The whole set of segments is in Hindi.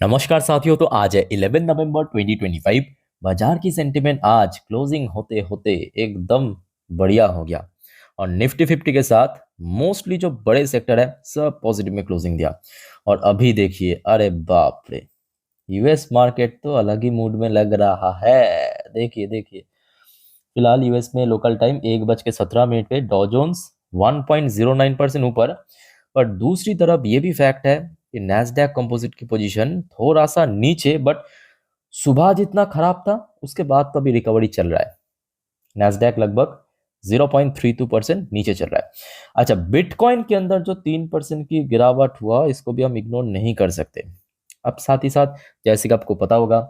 नमस्कार साथियों। तो आज है 11 नवंबर 2025। बाजार की सेंटिमेंट आज क्लोजिंग होते होते एकदम बढ़िया हो गया और निफ्टी 50 के साथ मोस्टली जो बड़े सेक्टर है सब पॉजिटिव में क्लोजिंग दिया। और अभी देखिए, अरे बाप रे, यूएस मार्केट तो अलग ही मूड में लग रहा है। देखिए देखिए, फिलहाल यूएस में लोकल टाइम 1:17 पे डॉ जोन्स 1.09% ऊपर। पर दूसरी तरफ ये भी फैक्ट है कि नैस्डैक कंपोजिट की पोजीशन थोड़ा सा नीचे, बट सुबह जितना खराब था उसके बाद तो अभी रिकवरी चल रहा है। नैस्डैक लगभग 0.32% नीचे चल रहा है। अच्छा, बिटकॉइन के अंदर जो 3% की गिरावट हुआ इसको भी हम इग्नोर नहीं कर सकते। अब साथ ही साथ, जैसे कि आपको पता होगा,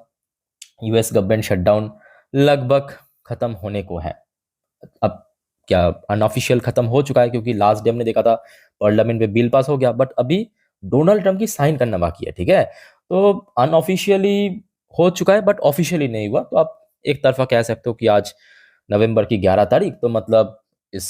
यूएस गवर्नमेंट शटडाउन लगभग खत्म होने को है। अब क्या अनऑफिशियल खत्म हो चुका है, क्योंकि लास्ट डे हमने देखा था पार्लियामेंट में बिल पास हो गया, बट अभी डोनाल्ड ट्रंप की साइन करना बाकी है। ठीक है, तो अनऑफिशियली हो चुका है बट ऑफिशियली नहीं हुआ। तो आप एक तरफा कह सकते हो कि आज नवंबर की 11 तारीख, तो मतलब इस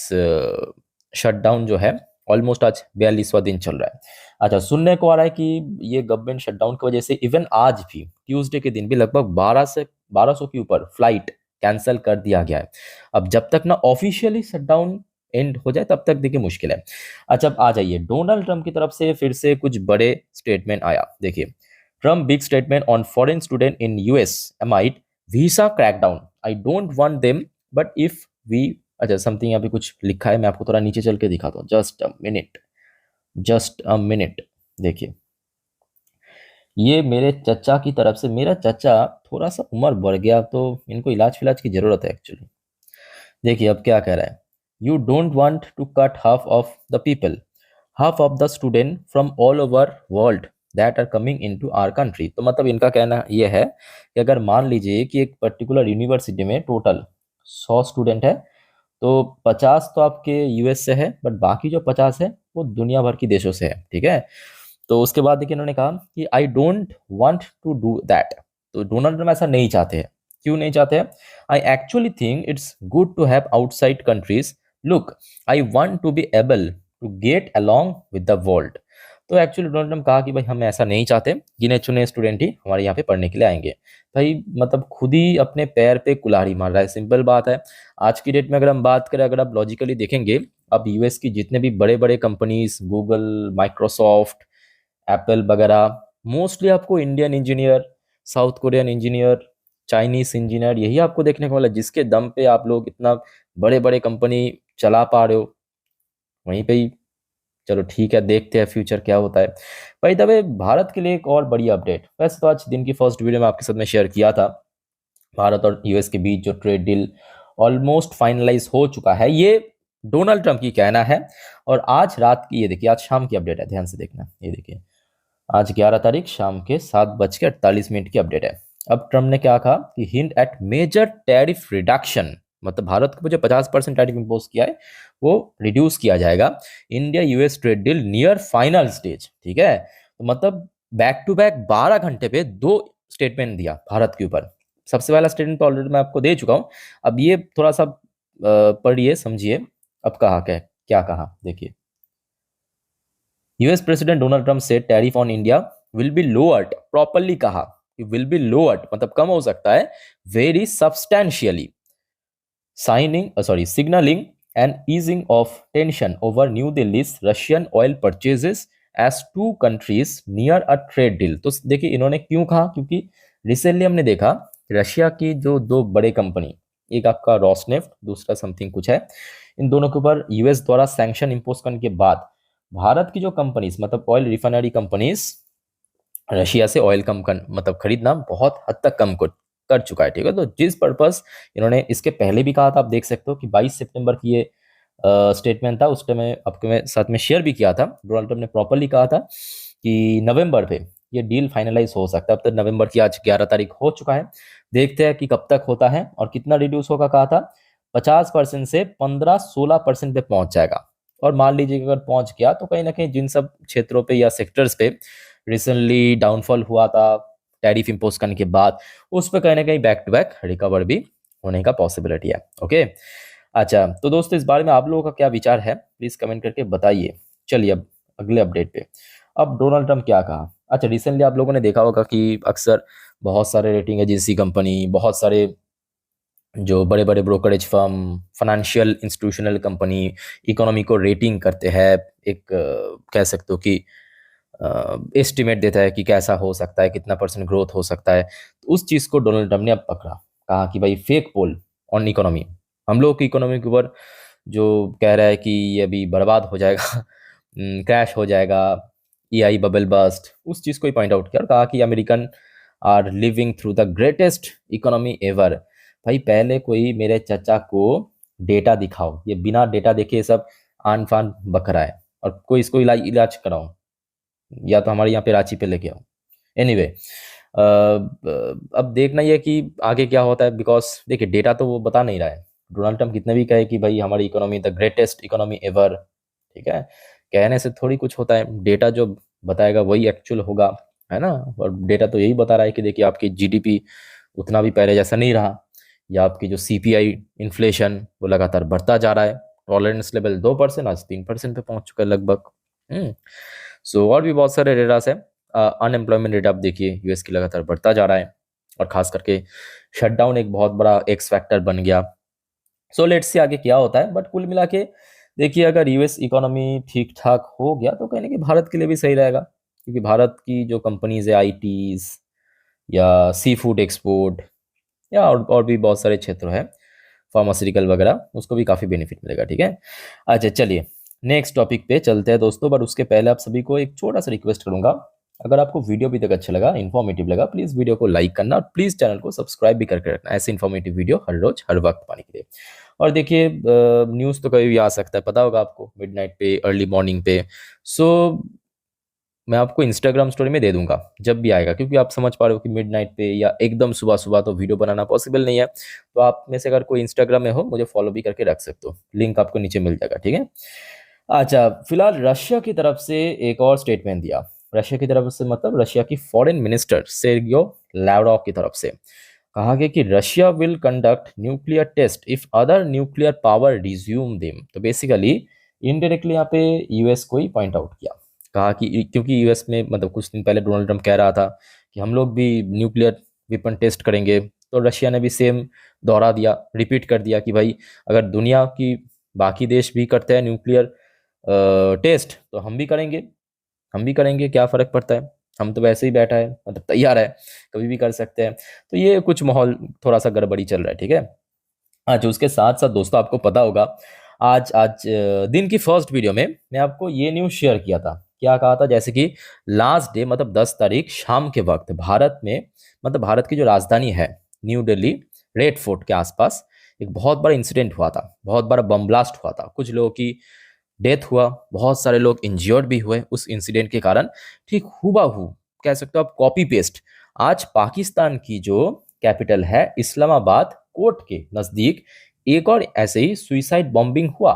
शटडाउन जो है ऑलमोस्ट आज 42वां दिन चल रहा है। अच्छा, सुनने को आ रहा है कि ये गवर्नमेंट शटडाउन की वजह से इवन आज भी ट्यूसडे के दिन भी लगभग 1200 के ऊपर फ्लाइट कैंसिल कर दिया गया है। अब जब तक ना ऑफिशियली शटडाउन एंड हो जाए तब तक देखिए मुश्किल है। अच्छा, अब आ जाइए, डोनाल्ड ट्रंप की तरफ से फिर से कुछ बड़े स्टेटमेंट आया। देखिए, Trump big statement on foreign student in US amid visa crackdown, I don't want them, but if we. अच्छा, समथिंग यहाँ पे कुछ लिखा है, मैं आपको थोड़ा नीचे चल के दिखाता हूँ। Just a minute, just a minute. देखिए, ये मेरे चचा की तरफ से, मेरा चचा थोड़ा सा उम्र बढ़ गया तो इनको इलाज फिलाज की जरूरत है एक्चुअली। देखिए अब क्या कह रहा है, you don't want to cut half of the people, half of the student from all over world that are coming into our country. तो मतलब इनका कहना यह है कि अगर मान लीजिए कि एक पर्टिकुलर यूनिवर्सिटी में टोटल 100 स्टूडेंट है, तो 50 तो आपके यूएस से है, बट बाकी जो 50 है वो दुनिया भर की देशों से है। ठीक है, तो उसके बाद देखिए इन्होंने कहा कि I don't want to do that. तो डोनाल्ड ट्रम्प ऐसा नहीं चाहते हैं। क्यों नहीं चाहते हैं? I actually think it's good to have outside countries look, I want to be able to get along with the world. तो एक्चुअली डोनाल्ड ट्रम्प कहा कि भाई हम ऐसा नहीं चाहते, गिने चुने स्टूडेंट ही हमारे यहाँ पे पढ़ने के लिए आएंगे। भाई मतलब खुद ही अपने पैर पे कुल्हाड़ी मार रहा है, सिंपल बात है। आज की डेट में अगर हम बात करें, अगर आप लॉजिकली देखेंगे, अब यूएस की जितने भी बड़े बड़े कंपनीज, गूगल, माइक्रोसॉफ्ट, एप्पल वगैरह, मोस्टली आपको Indian engineer, south Korean engineer, Chinese engineer यही आपको देखने को मिला, जिसके दम पे आप लोग इतना बड़े बड़े कंपनी चला पा रहे हो। वहीं पे ही चलो ठीक है, देखते हैं फ्यूचर क्या होता है। भाई दबे, भारत के लिए एक और बड़ी अपडेट, वैसे तो आज दिन की फर्स्ट वीडियो में आपके साथ में शेयर किया था, भारत और यूएस के बीच जो ट्रेड डील ऑलमोस्ट फाइनलाइज हो चुका है, ये डोनाल्ड ट्रंप की कहना है। और आज रात की, ये देखिए आज शाम की अपडेट है, ध्यान से देखना, ये देखिए आज 11 तारीख शाम के 7:48 की अपडेट है। अब ट्रम्प ने क्या कहा कि hint at major tariff reduction, मतलब भारत को जो 50% टैरिफ इम्पोज किया है वो रिड्यूस किया जाएगा। India US trade deal near final stage. ठीक है, तो मतलब बैक टू बैक 12 घंटे पे दो स्टेटमेंट दिया भारत के ऊपर। सबसे पहला स्टेटमेंट तो ऑलरेडी मैं आपको दे चुका हूँ, अब ये थोड़ा सा पढ़िए समझिए। अब कहा क्या कहा, देखिए, यूएस प्रेसिडेंट डोनाल्ड ट्रंप से tariff on India will be lowered, properly कहा कि विल बी लोअर्ड मतलब कम हो सकता है, very substantially, signaling an easing of tension over New Delhi's Russian oil purchases as two countries near a trade deal। तो देखिए इन्होंने क्यों कहा, क्योंकि रिसेंटली हमने देखा रशिया की जो दो बड़े कंपनी, एक आपका रॉसनेफ्ट, दूसरा समथिंग कुछ है, इन दोनों के ऊपर यूएस द्वारा सैंक्शन इंपोज करने के बाद भारत की जो कंपनीज, मतलब ऑयल रिफाइनरी कंपनीज, रशिया से ऑयल मतलब खरीदना बहुत हद तक कम कर चुका है। ठीक है, तो जिस पर्पस इन्होंने इसके पहले भी कहा था, आप देख सकते हो कि 22 सितंबर की ये स्टेटमेंट था, उस टाइम मैं आपके साथ में शेयर भी किया था। डोनाल्ड ट्रम्प ने प्रॉपरली कहा था कि नवंबर पे ये डील फाइनलाइज हो सकता है। अब तक नवंबर की आज 11 तारीख हो चुका है, देखते हैं कि कब तक होता है और कितना रिड्यूस होगा। कहा था 50% से 15-16% पे पहुंच जाएगा। और मान लीजिए कि अगर पहुंच गया तो कहीं ना कहीं जिन सब क्षेत्रों पे या सेक्टर्स पे रिसेंटली डाउनफॉल हुआ था टैरिफ इंपोज करने के बाद, उस पर कहीं ना कहीं बैक टू बैक रिकवर भी होने का पॉसिबिलिटी है। ओके, अच्छा तो दोस्तों, इस बारे में आप लोगों का क्या विचार है, प्लीज कमेंट करके बताइए। चलिए अब अगले अपडेट पे। अब डोनाल्ड ट्रंप क्या कहा, अच्छा, रिसेंटली आप लोगों ने देखा होगा कि अक्सर बहुत सारे रेटिंग एजेंसी कंपनी, बहुत सारे जो बड़े बड़े brokerage firm, financial institutional company economy को रेटिंग करते हैं। एक कह सकते हो कि एस्टिमेट देता है कि कैसा हो सकता है, कितना परसेंट ग्रोथ हो सकता है। तो उस चीज़ को डोनाल्ड ट्रम्प ने अब पकड़ा, कहा कि भाई फेक पोल ऑन इकोनॉमी, हम लोग की इकोनॉमी के ऊपर जो कह रहा है कि ये अभी बर्बाद हो जाएगा, क्रैश हो जाएगा, ईआई बबल बस्ट, उस चीज़ को ही पॉइंट आउट किया और कहा कि American are living through the greatest economy ever. भाई पहले कोई मेरे चचा को डेटा दिखाओ, ये बिना डेटा देखे ये सब आन फान बक रहा है, और कोई इसको इलाज इलाज कराओ, या तो हमारे यहाँ पे रांची पे लेके आओ। एनीवे, अब देखना ही है कि आगे क्या होता है, बिकॉज देखिए डेटा तो वो बता नहीं रहा है। डोनाल्ड ट्रम्प कितने भी कहे कि भाई हमारी economy the greatest economy ever, ठीक है, कहने से थोड़ी कुछ होता है, डेटा जो बताएगा वही एक्चुअल होगा, है ना। और डेटा तो यही बता रहा है कि देखिए आपकी जीडीपी उतना भी पहले जैसा नहीं रहा, या आपकी जो सीपीआई इन्फ्लेशन वो लगातार बढ़ता जा रहा है, टॉलरेंस लेवल 2%, आज 3% पे पहुंच चुका है लगभग। सो और भी बहुत सारे डेटास है। अनएम्प्लॉयमेंट रेट आप देखिए यूएस की लगातार बढ़ता जा रहा है, और खास करके शटडाउन एक बहुत बड़ा एक्स फैक्टर बन गया। सो लेट्स से आगे क्या होता है, बट कुल मिला के देखिए अगर यूएस इकोनॉमी ठीक ठाक हो गया तो कहने कि भारत के लिए भी सही रहेगा, क्योंकि भारत की जो कंपनीज है आईटीज या सी फूड एक्सपोर्ट, या और भी बहुत सारे क्षेत्र है, फार्मास्यूटिकल वगैरह, उसको भी काफ़ी बेनिफिट मिलेगा, ठीक है। अच्छा चलिए नेक्स्ट टॉपिक पे चलते हैं दोस्तों, बट उसके पहले आप सभी को एक छोटा सा रिक्वेस्ट करूंगा, अगर आपको वीडियो अभी तक अच्छा लगा, इन्फॉर्मेटिव लगा, प्लीज़ वीडियो को लाइक करना और प्लीज़ चैनल को सब्सक्राइब भी करके रखना, ऐसे इन्फॉर्मेटिव वीडियो हर रोज हर वक्त पाने के लिए। और देखिए न्यूज़ तो कभी भी आ सकता है, पता होगा आपको, मिडनाइट पे, अर्ली मॉर्निंग पे। सो मैं आपको इंस्टाग्राम स्टोरी में दे दूंगा जब भी आएगा, क्योंकि आप समझ पा रहे हो कि मिडनाइट पे या एकदम सुबह सुबह तो वीडियो बनाना पॉसिबल नहीं है। तो आप में से अगर कोई इंस्टाग्राम में हो, मुझे फॉलो भी करके रख सकते हो, लिंक आपको नीचे मिल जाएगा, ठीक है। अच्छा, फिलहाल रशिया की तरफ से एक और स्टेटमेंट दिया। रशिया की तरफ से मतलब रशिया की फॉरेन मिनिस्टर सेर्गियो लैवरोव की तरफ से कहा गया कि Russia will conduct nuclear test if other nuclear power resume them. तो बेसिकली इनडायरेक्टली यहाँ पे यूएस को ही पॉइंट आउट किया, कहा कि क्योंकि यूएस में मतलब कुछ दिन पहले डोनाल्ड ट्रम्प कह रहा था कि हम लोग भी न्यूक्लियर वेपन टेस्ट करेंगे, तो रशिया ने भी सेम दोहरा दिया, रिपीट कर दिया कि भाई अगर दुनिया की बाकी देश भी करते हैं न्यूक्लियर टेस्ट तो हम भी करेंगे, हम भी करेंगे, क्या फ़र्क पड़ता है, हम तो वैसे ही बैठा है, मतलब तैयार है, कभी भी कर सकते हैं। तो ये कुछ माहौल थोड़ा सा गड़बड़ी चल रहा है, ठीक है। अच्छा, उसके साथ साथ दोस्तों आपको पता होगा आज आज दिन की फर्स्ट वीडियो में मैं आपको ये न्यूज़ शेयर किया था, क्या कहा था, जैसे कि लास्ट डे मतलब 10 तारीख शाम के वक्त भारत में, मतलब भारत की जो राजधानी है न्यू दिल्ली, रेड फोर्ट के आसपास एक बहुत बड़ा इंसिडेंट हुआ था, बहुत बड़ा बम ब्लास्ट हुआ था, कुछ लोगों की डेथ हुआ, बहुत सारे लोग इंजर्ड भी हुए उस इंसिडेंट के कारण। ठीक हूबहू कह सकते हो आप, कॉपी पेस्ट आज पाकिस्तान की जो कैपिटल है इस्लामाबाद कोर्ट के नज़दीक एक और ऐसे ही सुइसाइड बॉम्बिंग हुआ,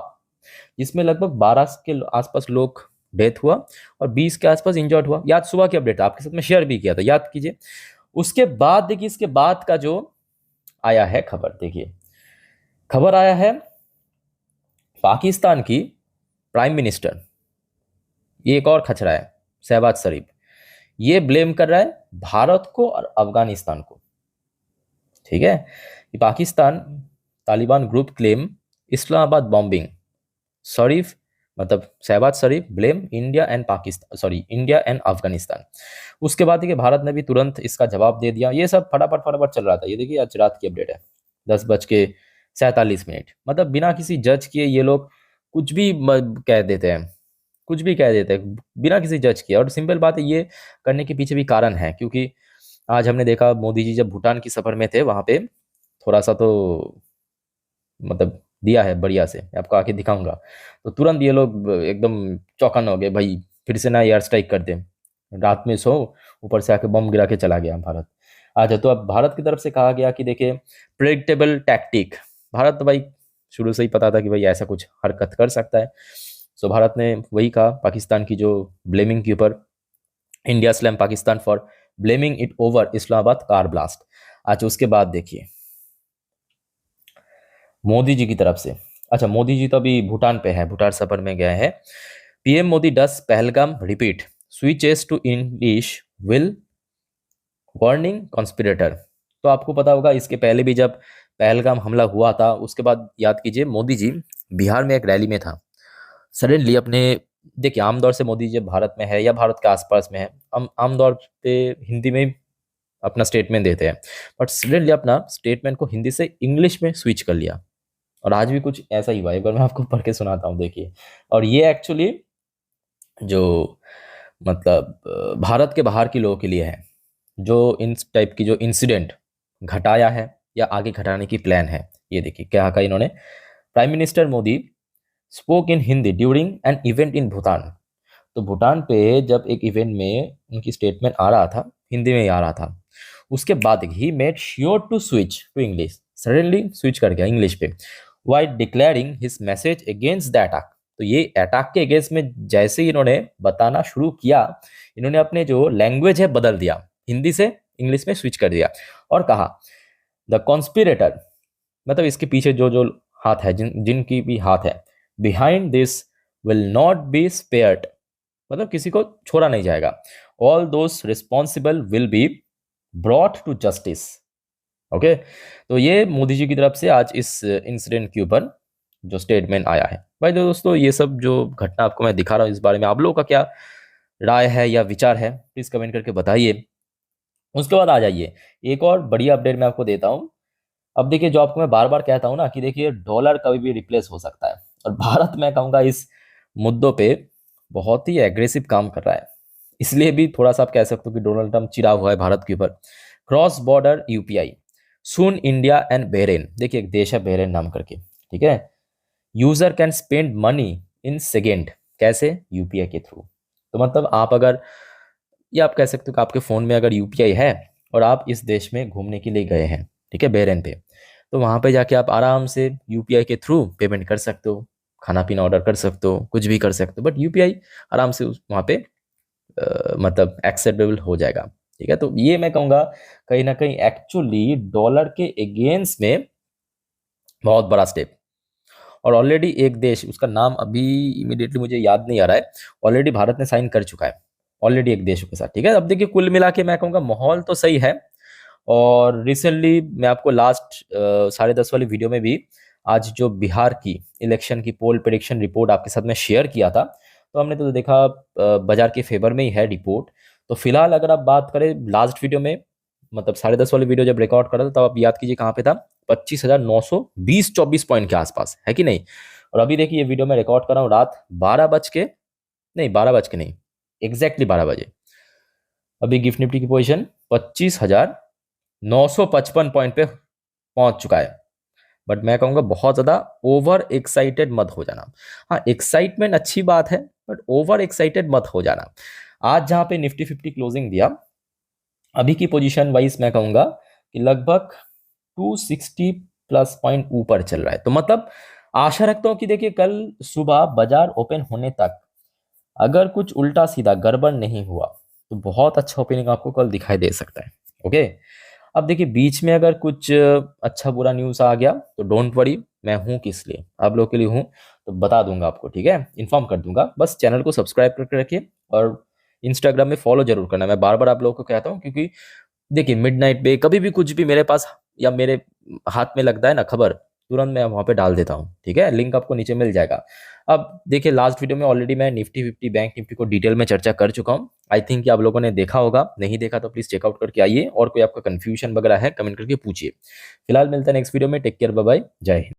जिसमें लगभग 12 के आसपास लोग डेथ हुआ और 20 के आसपास इंजर्ड हुआ। याद सुबह की अपडेट आपके साथ में शेयर भी किया था, याद कीजिए। उसके बाद देखिए, इसके बाद का जो आया है खबर, देखिए खबर आया है पाकिस्तान की प्राइम मिनिस्टर, ये एक और खचरा है, शहबाज शरीफ, ये ब्लेम कर रहा है भारत को और अफगानिस्तान को, ठीक है। ये Pakistan Taliban group claim Islamabad bombing, Sharif मतलब Shahbaz Sharif blame India and Pakistan, sorry India and Afghanistan. उसके बाद देखिए भारत ने भी तुरंत इसका जवाब दे दिया। ये सब फटाफट फटाफट चल रहा था, ये देखिए आज रात की अपडेट है, 10:47, मतलब बिना किसी जज किए ये लोग कुछ भी कह देते हैं, कुछ भी कह देते हैं बिना किसी जज किए। और सिंपल बात है, ये करने के पीछे भी कारण है, क्योंकि आज हमने देखा मोदी जी जब भूटान की सफर में थे, वहां पे थोड़ा सा तो मतलब दिया है बढ़िया से, मैं आपको आके दिखाऊंगा। तो तुरंत ये लोग एकदम चौकन हो गए, भाई फिर से ना एयर स्ट्राइक कर दें, रात में सो ऊपर से आके बम गिरा के चला गया भारत। अच्छा, तो अब भारत की तरफ से कहा गया कि देखिए प्रेडिक्टेबल टैक्टिक, भारत तो भाई शुरू से ही पता था कि भाई ऐसा कुछ हरकत कर सकता है। सो भारत ने वही कहा पाकिस्तान की जो ब्लेमिंग के ऊपर, India slam Pakistan for blaming it over Islamabad car blast. अच्छा, उसके बाद देखिए मोदी जी की तरफ से, अच्छा मोदी जी तो अभी भूटान पे है, भूटान सफर में गए हैं। PM Modi does Pahalgam repeat, switches to English will warning conspirator. तो आपको पता होगा इसके पहले भी जब पहलगाम हमला हुआ था उसके बाद याद कीजिए मोदी जी बिहार में एक रैली में था। सडनली अपने, देखिए आमतौर से मोदी जब भारत में है या भारत के आसपास में है, हम आमतौर पे हिंदी में अपना स्टेटमेंट देते हैं, बट सडनली अपना स्टेटमेंट को हिंदी से इंग्लिश में स्विच कर लिया। और आज भी कुछ ऐसा ही हुआ है, एक बार मैं आपको पढ़ के सुनाता हूँ, देखिए। और ये एक्चुअली जो मतलब भारत के बाहर के लोगों के लिए है, जो इन टाइप की जो इंसिडेंट घटाया है या आगे घटाने की प्लान है। ये देखिए क्या कहा इन्होंने। Prime minister Modi spoke in Hindi during an event in Bhutan. तो भूटान पे जब एक इवेंट में उनकी स्टेटमेंट आ रहा था, हिंदी में ही आ रहा था, उसके बाद ही made sure to switch to English, suddenly switch कर गया इंग्लिश पे, while declaring his message against the attack. तो ये अटैक के अगेंस्ट में जैसे ही इन्होंने बताना शुरू किया, इन्होंने अपने जो लैंग्वेज है बदल दिया, हिंदी से इंग्लिश में स्विच कर दिया और कहा द कॉन्स्पिरेटर, मतलब इसके पीछे जो जो हाथ है, जिनकी भी हाथ है, behind this will not be spared, मतलब किसी को छोड़ा नहीं जाएगा। All those responsible will be brought to justice. Okay, तो ये मोदी जी की तरफ से आज इस इंसिडेंट के ऊपर जो स्टेटमेंट आया है। भाई दोस्तों, ये सब जो घटना आपको मैं दिखा रहा हूँ, इस बारे में आप लोगों का क्या राय है या विचार है, प्लीज कमेंट करके बताइए। उसके बाद आ जाइए, एक और बढ़िया अपडेट मैं आपको देता हूँ। अब देखिए, जो आपको मैं बार बार कहता हूँ ना कि देखिए डॉलर कभी भी रिप्लेस हो सकता है, और भारत मैं कहूँगा इस मुद्दों पे बहुत ही एग्रेसिव काम कर रहा है। इसलिए भी थोड़ा सा आप कह सकते हो कि डोनाल्ड ट्रम्प चिढ़ा हुआ है भारत के ऊपर। Cross border UPI soon India and Bahrain, देखिए एक देश है बहरेन नाम करके, ठीक है। User can spend money in second, कैसे? यूपीआई के थ्रू। तो मतलब आप अगर, या आप कह सकते हो कि आपके फ़ोन में अगर यूपीआई है और आप इस देश में घूमने के लिए गए हैं, ठीक है, बहरेन पे, तो वहाँ पे जाके आप आराम से यूपीआई के थ्रू पेमेंट कर सकते हो, खाना पीना ऑर्डर कर सकते हो, कुछ भी कर सकते हो, बट यूपीआई आराम से उस वहाँ पे मतलब एक्सेप्टेबल हो जाएगा, ठीक है। तो ये मैं कहूँगा कहीं ना कहीं एक्चुअली डॉलर के अगेंस्ट में बहुत बड़ा स्टेप। और ऑलरेडी एक देश, उसका नाम अभी इमीडिएटली मुझे याद नहीं आ रहा है, ऑलरेडी भारत ने साइन कर चुका है ऑलरेडी एक देशों के साथ, ठीक है। अब देखिए कुल मिला के मैं कहूँगा माहौल तो सही है। और रिसेंटली मैं आपको लास्ट 10:30 वाली वीडियो में भी आज जो बिहार की इलेक्शन की पोल प्रेडिक्शन रिपोर्ट आपके साथ में शेयर किया था, तो हमने तो देखा बाजार के फेवर में ही है रिपोर्ट। तो फिलहाल अगर आप बात करें लास्ट वीडियो में, मतलब 10:30 वाली वीडियो जब रिकॉर्ड करा था, तब आप याद कीजिए कहाँ पे था, 25,920-24 पॉइंट के आसपास, है कि नहीं। और अभी देखिए ये वीडियो मैं रिकॉर्ड कर रहा हूँ रात 12 बज के नहीं, एग्जैक्टली 12 बजे। अभी गिफ्ट निफ्टी की पोजीशन 25,955 पॉइंट पे पहुंच चुका है। बट मैं कहूँगा बहुत ज़्यादा ओवर एक्साइटेड मत हो जाना। हाँ, एक्साइटमेंट अच्छी बात है, बट ओवर एक्साइटेड मत हो जाना। आज जहाँ पे निफ्टी 50 क्लोजिंग दिया, अभी की पोजीशन वाइज मैं कहूँगा कि लगभग 260 प्लस पॉइंट ऊपर चल रहा है। तो मतलब आशा रखता हूँ कि देखिए कल सुबह बाजार ओपन होने तक अगर कुछ उल्टा सीधा गड़बड़ नहीं हुआ तो बहुत अच्छा ओपनिंग आपको कल दिखाई दे सकता है। ओके, अब देखिए बीच में अगर कुछ अच्छा बुरा न्यूज़ आ गया तो डोंट वरी, मैं हूँ किस लिए, आप लोग के लिए हूँ, तो बता दूंगा आपको, ठीक है, इन्फॉर्म कर दूंगा। बस चैनल को सब्सक्राइब करके रखिए और इंस्टाग्राम में फॉलो जरूर करना। मैं बार बार आप लोगों को कहता हूँ, क्योंकि देखिए मिडनाइट पे कभी भी कुछ भी मेरे पास या मेरे हाथ में लगता है ना खबर, तुरंत मैं वहाँ पे डाल देता हूँ, ठीक है। लिंक आपको नीचे मिल जाएगा। अब देखिए लास्ट वीडियो में ऑलरेडी मैं निफ्टी 50 बैंक निफ्टी को डिटेल में चर्चा कर चुका हूँ। आई थिंक कि आप लोगों ने देखा होगा, नहीं देखा तो प्लीज चेकआउट करके आइए, और कोई आपका कंफ्यूजन वगैरह है कमेंट करके पूछिए। फिलहाल मिलते हैं नेक्स्ट वीडियो में, टेक केयर, बाय बाय, जय हिंद।